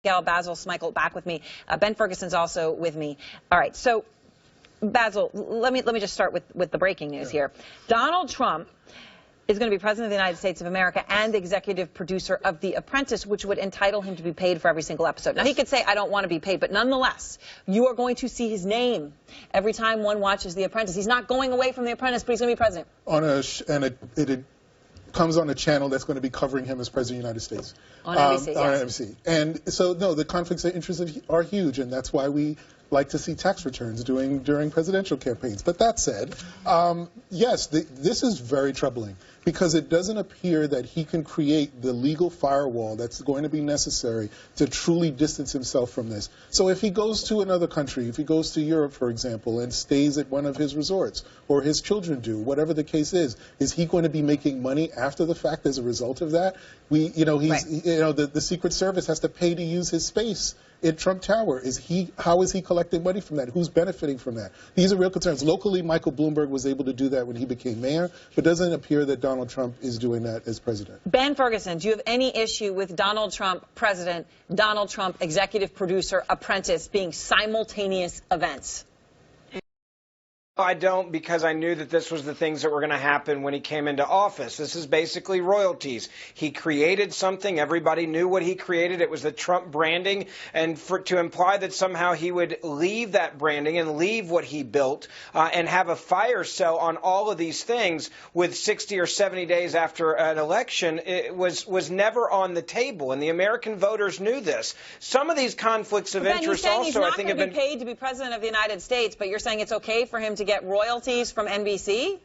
Gail, Basil Smikle back with me. Ben Ferguson's also with me. All right, so Basil, let me just start with the breaking news here. Donald Trump is going to be president of the United States of America and executive producer of The Apprentice, which would entitle him to be paid for every single episode. Now, he could say, I don't want to be paid, but nonetheless, you are going to see his name every time one watches The Apprentice. He's not going away from The Apprentice, but he's going to be president. It comes on a channel that's going to be covering him as president of the United States. On NBC, On NBC. And so, no, the conflicts of interest are huge, and that's why we like to see tax returns during presidential campaigns. But that said, yes, this is very troubling because it doesn't appear that he can create the legal firewall that's going to be necessary to truly distance himself from this. So if he goes to another country, if he goes to Europe, for example, and stays at one of his resorts, or his children do, whatever the case is he going to be making money after the fact as a result of that? The Secret Service has to pay to use his space in Trump Tower. How is he collecting money from that? Who's benefiting from that? These are real concerns. Locally, Michael Bloomberg was able to do that when he became mayor, but it doesn't appear that Donald Trump is doing that as president. Ben Ferguson, do you have any issue with Donald Trump president, Donald Trump executive producer, Apprentice being simultaneous events? I don't, because I knew that this was the things that were going to happen when he came into office. This is basically royalties. He created something. Everybody knew what he created. It was the Trump branding. And to imply that somehow he would leave that branding and leave what he built and have a fire sale on all of these things with 60 or 70 days after an election, it was never on the table. And the American voters knew this. Some of these conflicts of interest also, I think, have been... He's not going to be paid to be president of the United States, but you're saying it's okay for him to get royalties from NBC?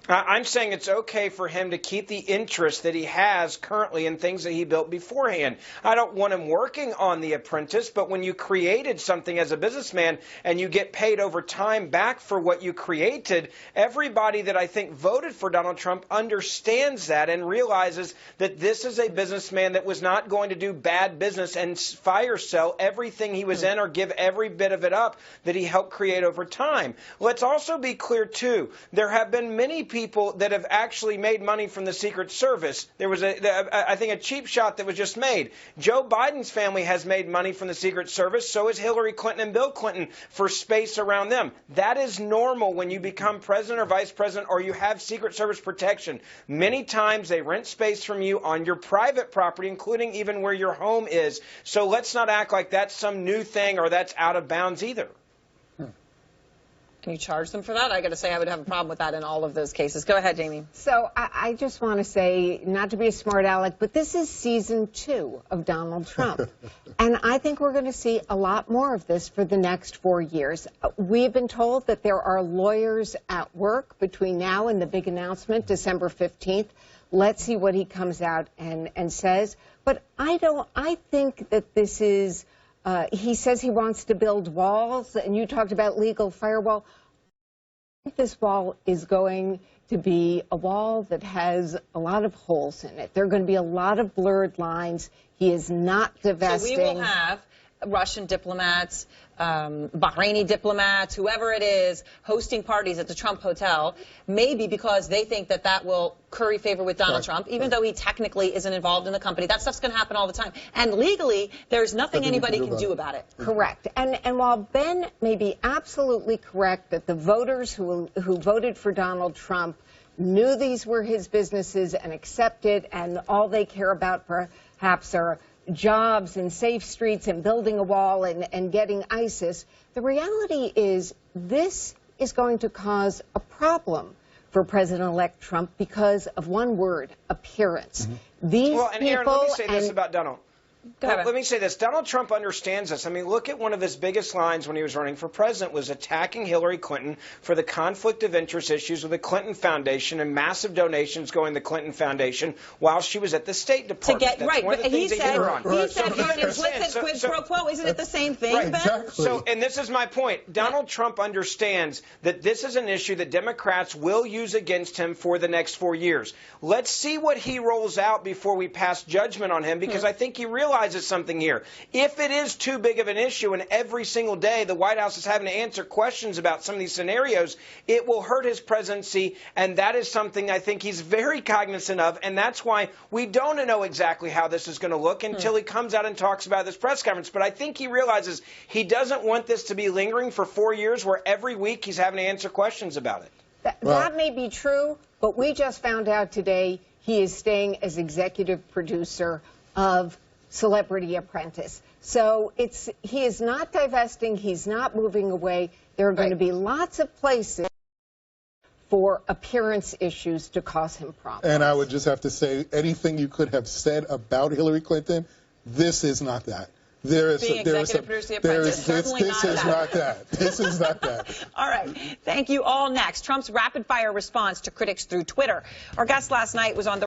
I'm saying it's okay for him to keep the interest that he has currently in things that he built beforehand. I don't want him working on The Apprentice, but when you created something as a businessman and you get paid over time back for what you created, everybody that I think voted for Donald Trump understands that and realizes that this is a businessman that was not going to do bad business and fire sell everything he was in or give every bit of it up that he helped create over time. Let's also be clear, too. There have been many people that have actually made money from the Secret Service. There was, I think, a cheap shot that was just made. Joe Biden's family has made money from the Secret Service. So has Hillary Clinton and Bill Clinton for space around them. That is normal when you become president or vice president or you have Secret Service protection. Many times they rent space from you on your private property, including even where your home is. So let's not act like that's some new thing or that's out of bounds either. Can you charge them for that? I got to say I would have a problem with that in all of those cases. Go ahead, Jamie. So I just want to say, not to be a smart aleck, but this is season 2 of Donald Trump. And I think we're going to see a lot more of this for the next 4 years. We've been told that there are lawyers at work between now and the big announcement, December 15th. Let's see what he comes out and says. But I think that this is... he says he wants to build walls, and you talked about legal firewall. I think this wall is going to be a wall that has a lot of holes in it. There are going to be a lot of blurred lines. He is not divesting. So we will have Russian diplomats, Bahraini diplomats, whoever it is, hosting parties at the Trump Hotel, maybe because they think that that will curry favor with Donald Trump, even though he technically isn't involved in the company. That stuff's going to happen all the time. And legally, there's nothing anybody can do about it. Correct. And while Ben may be absolutely correct that the voters who voted for Donald Trump knew these were his businesses and accepted, and all they care about perhaps are jobs and safe streets and building a wall and getting ISIS, the reality is this is going to cause a problem for President-elect Trump because of one word, appearance. These and Aaron, people... let me say this about Donald. Let me say this. Donald Trump understands this. I mean, look at one of his biggest lines when he was running for president was attacking Hillary Clinton for the conflict of interest issues with the Clinton Foundation and massive donations going to the Clinton Foundation while she was at the State Department. But he said implicit quid pro quo. Isn't it the same thing, Ben? Exactly. So, and this is my point. Donald Trump understands that this is an issue that Democrats will use against him for the next 4 years. Let's see what he rolls out before we pass judgment on him, because I think he realizes realizes something here. If it is too big of an issue and every single day the White House is having to answer questions about some of these scenarios, it will hurt his presidency, and that is something I think he's very cognizant of, and that's why we don't know exactly how this is going to look until he comes out and talks about this press conference. But I think he realizes he doesn't want this to be lingering for 4 years where every week he's having to answer questions about it. That may be true, but we just found out today he is staying as executive producer of Celebrity Apprentice. So he is not divesting, he's not moving away. There are going to be lots of places for appearance issues to cause him problems. And I would just have to say, anything you could have said about Hillary Clinton, this is not that. Being executive producer of The Apprentice, certainly this is not that. This is not that. All right. Thank you all. Next, Trump's rapid-fire response to critics through Twitter. Our guest last night was on the